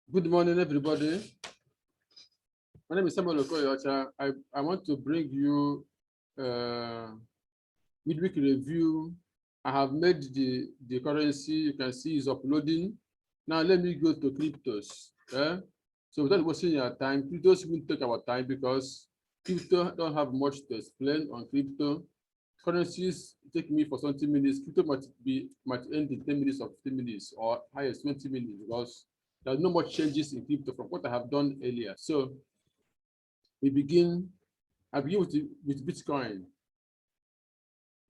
Good morning, everybody. My name is Samuel Okoyocha. I want to bring you midweek review. I have made the currency. You can see is uploading. Now let me go to cryptos. So without wasting your time, cryptos will take our time because crypto don't have much to explain on crypto. Currencies take me for 20 minutes. Crypto might end in 10 minutes or 15 minutes or highest 20 minutes because there's no much changes in crypto from what I have done earlier. So I begin with Bitcoin.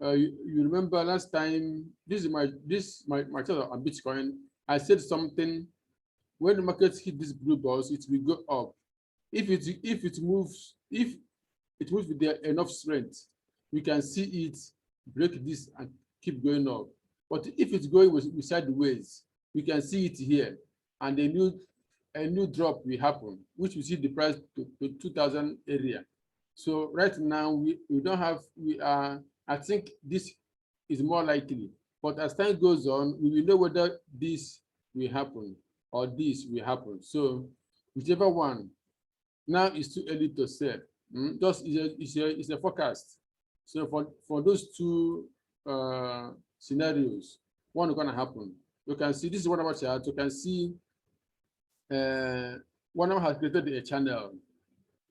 You remember last time, this is my channel on Bitcoin. I said something, when the market hit this blue balls, it will go up. If it moves with enough strength, we can see it break this and keep going up. But if it's going with sideways, we can see it here, and a new drop will happen, which will see the price to 2,000 area. So right now we don't have, I think this is more likely, but as time goes on, we will know whether this will happen or this will happen. So whichever one, now it's too early to say. Just it's a forecast. So for those two scenarios, one is going to happen. You can see this is one of our charts. You can see one of them has created a channel.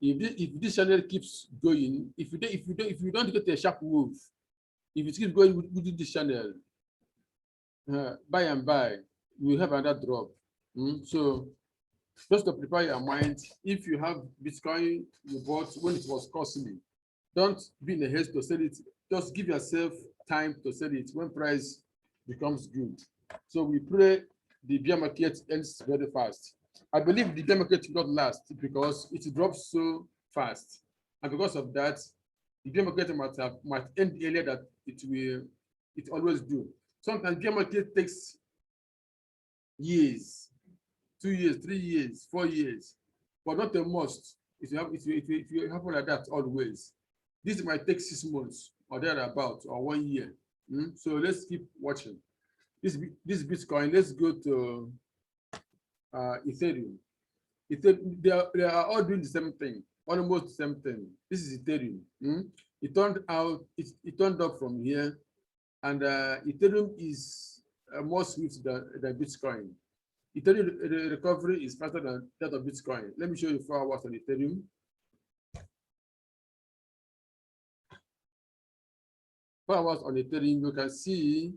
If this channel keeps going, if you don't get a sharp move, if it keeps going within this channel, by and by, you will have another drop. So just to prepare your mind, if you have Bitcoin you bought when it was costly, don't be in a haste to sell it. Just give yourself time to sell it when price becomes good. So we pray the bear market ends very fast. I believe the bear market will not last because it drops so fast, and because of that, the bear market might end earlier than it always do. Sometimes bear market takes years, 2 years, 3 years, 4 years, but not a must. If you happen like that always, this might take 6 months or thereabout or 1 year. So let's keep watching. This Bitcoin. Let's go to Ethereum. They are all doing the same thing, almost the same thing. This is Ethereum. It turned up from here, and Ethereum is more swift than Bitcoin. Ethereum recovery is faster than that of Bitcoin. Let me show you 4 hours on Ethereum. Hours on Ethereum, you can see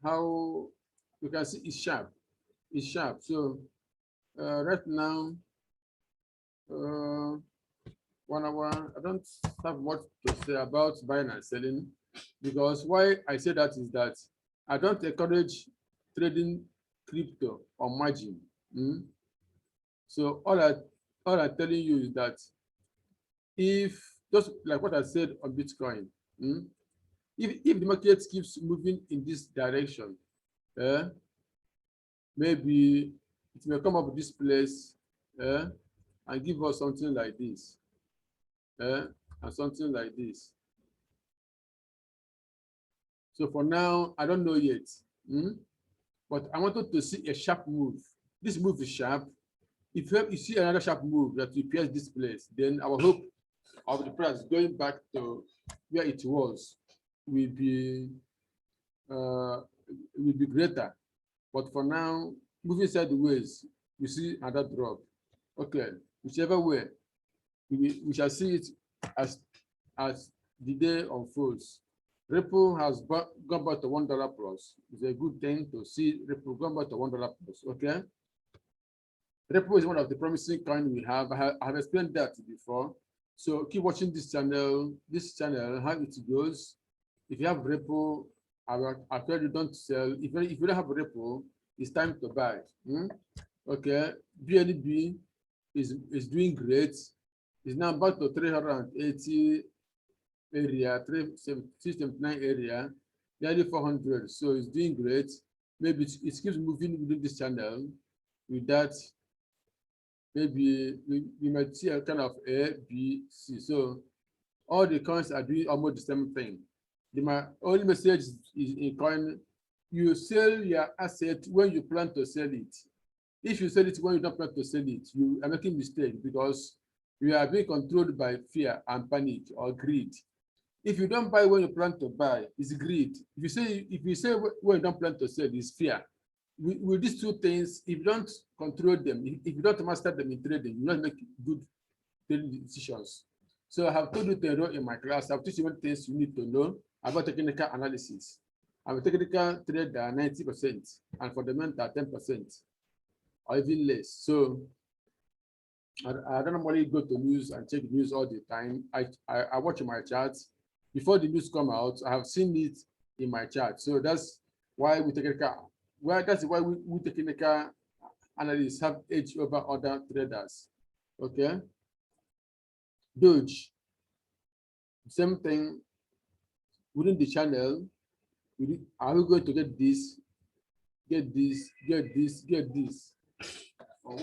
how it's sharp. It's sharp. So right now, 1 hour, I don't have much to say about buying and selling, because why I say that is that I don't encourage trading crypto on margin. So all I'm telling you is that if, just like what I said on Bitcoin, if the market keeps moving in this direction, maybe it may come up with this place and give us something like this, and something like this. So for now, I don't know yet, but I wanted to see a sharp move. This move is sharp. If you see another sharp move that repairs this place, then our hope of the price going back to where it was will be greater. But for now, moving sideways, we see another drop. Okay, whichever way, we shall see it as the day unfolds. Ripple has gone back to $1 plus. It's a good thing to see Ripple gone back to $1 plus. Okay. Ripple is one of the promising coins we have. I have explained that before. So keep watching this channel, how it goes. If you have Ripple, I tell you don't sell. If you don't have Ripple, it's time to buy. Okay, BNB is doing great. It's now back to 380 area, 379 area, nearly 400. So it's doing great. Maybe it keeps moving within this channel. With that, maybe we might see a kind of A, B, C. So all the coins are doing almost the same thing. My only message is in coin, you sell your asset when you plan to sell it. If you sell it when you don't plan to sell it, you are making mistake because you are being controlled by fear and panic or greed. If you don't buy when you plan to buy, it's greed. If you say when you don't plan to sell, it's fear. With these two things, if you don't control them, if you don't master them in trading, you don't make good trading decisions. So I have told you to enroll in my class. I've taught you what things you need to know about technical analysis. I'm a technical trader 90% and fundamental 10% or even less. So I don't normally go to news and check news all the time. I watch my charts. Before the news come out, I have seen it in my chart. So that's why we technical analysts have edge over other traders. Okay. DOGE, same thing within the channel. Are we going to get this, get this, get this, get this? Or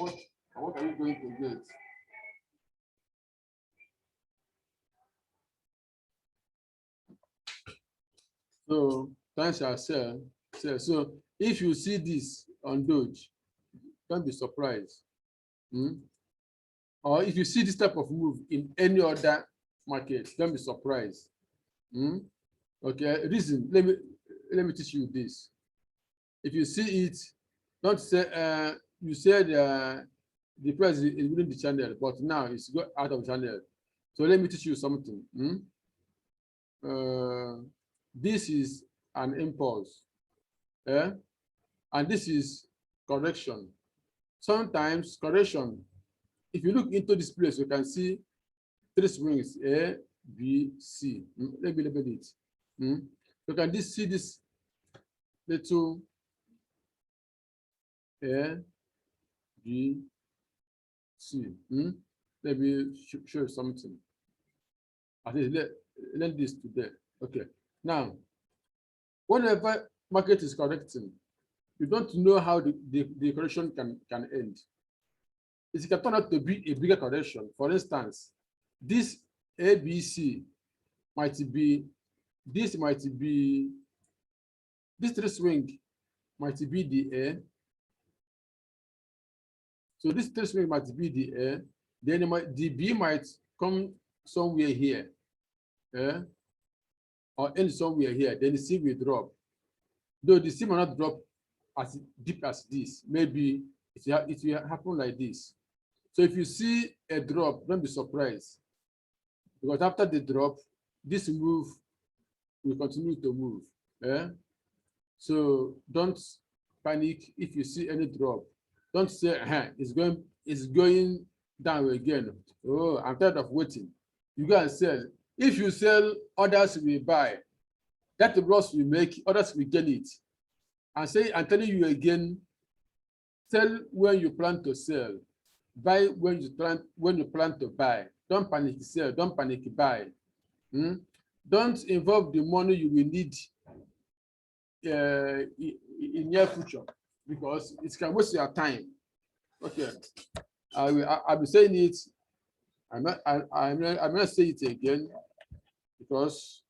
what are you going to get? So thanks ourselves. So if you see this on DOGE, don't be surprised. Or if you see this type of move in any other market, don't be surprised. Okay, reason. Let me teach you this. If you see it, don't say you said the price is within the channel, but now it's got out of channel. So let me teach you something. This is an impulse, and this is correction. Sometimes correction, if you look into this place, you can see three swings, A, B, C. Let me label it. You can just see this little A, B, C. Let me show you something. At least let this today. Okay. Now, whenever market is correcting, you don't know how the correction can end. It can turn out to be a bigger correction. For instance, this ABC might be, this three swing might be the A. So this three swing might be the A. Then the B might come somewhere here, or end somewhere here. Then the C will drop. Though the C might not drop as deep as this. Maybe it will happen like this. So if you see a drop, don't be surprised, because after the drop, this move will continue to move. So don't panic if you see any drop. Don't say it's going down again. Oh, I'm tired of waiting. You go and sell. If you sell, others will buy. That loss will make, others will get it. And say, I'm telling you again, sell when you plan to sell. Buy when you plan to buy. Don't panic sell, don't panic buy. Don't involve the money you will need in near future, because it can waste your time. Okay, I'll be saying it. I'm not saying it again, because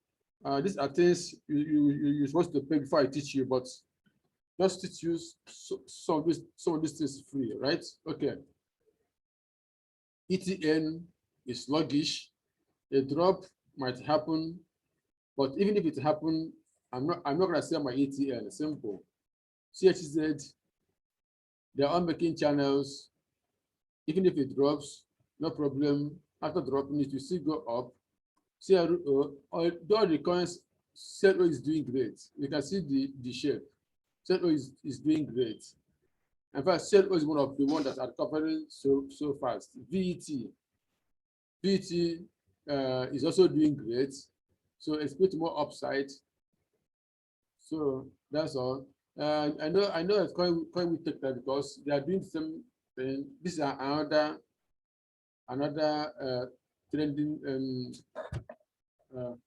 these are things you're supposed to pay before I teach you, but just teach you some of these things free, right? Okay. ETN is sluggish. A drop might happen, but even if it happens, I'm not gonna sell my ETN. Simple. CHZ, they're all making channels. Even if it drops, no problem. After dropping it, you still go up. CRO, all the coins, CRO is doing great. You can see the shape. CRO is doing great. In fact, CRO is one of the ones that are covering so fast. VET is also doing great. So expect more upside. So that's all. I know that coin will take that because they are doing the same thing. This is another trending. Oh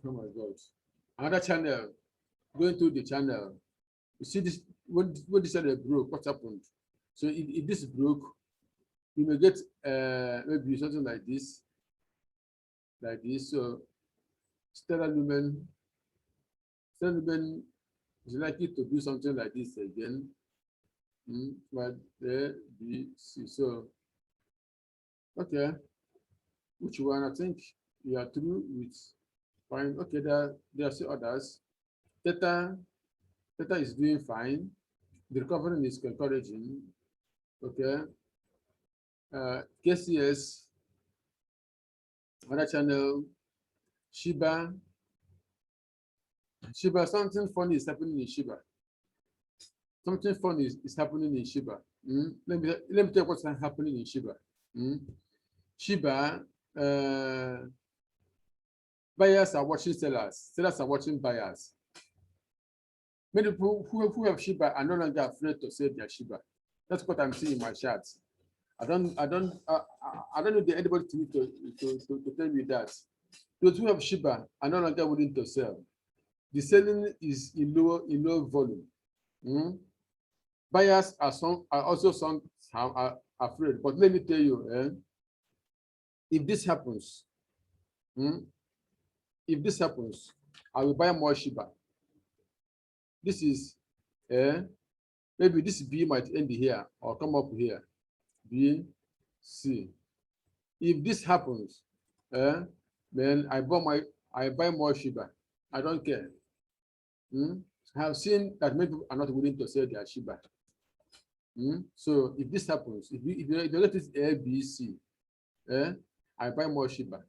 my God! Another channel going through the channel. You see this when this channel broke, what happened? So if this broke, you may get maybe something like this. So Stellar Lumen is likely to do something like this again. But A, B, C. So, okay, which one? I think we are through with fine. Okay, there are still others. Theta is doing fine. The recovery is encouraging. Okay. KCS, another channel, SHIBA. Something funny is happening in SHIBA. Something funny is happening in SHIBA. Let me tell you what's happening in SHIBA. SHIBA, buyers are watching sellers. Sellers are watching buyers. Many people who have SHIBA are no longer afraid to sell their SHIBA. That's what I'm seeing in my charts. I don't know if there's anybody to tell me that. Those who have SHIBA are no longer willing to sell. The selling is in low volume. Buyers are also afraid. But let me tell you, if this happens, I will buy more SHIBA. This is maybe this B might end here or come up here. B, C. If this happens, then I buy more SHIBA. I don't care. I have seen that many people are not willing to sell their SHIBA. So if this happens, if you get this A, B, C, I buy more SHIBA.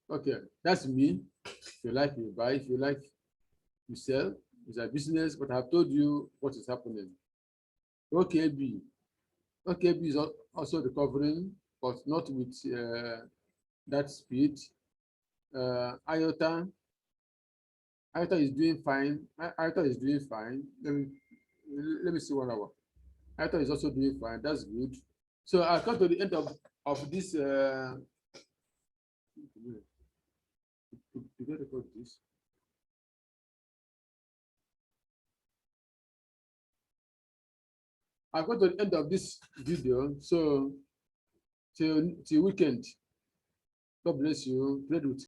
Okay, that's me. If you like, you buy. If you like, you sell. It's a business, but I've told you what is happening. OKB. OKB is also recovering, but not with that speed. IOTA is doing fine. IOTA is doing fine. Let me see 1 hour. IOTA is also doing fine. That's good. So I come to the end of this. Did I record this? I've got to the end of this video. So till weekend. God bless you. Trade with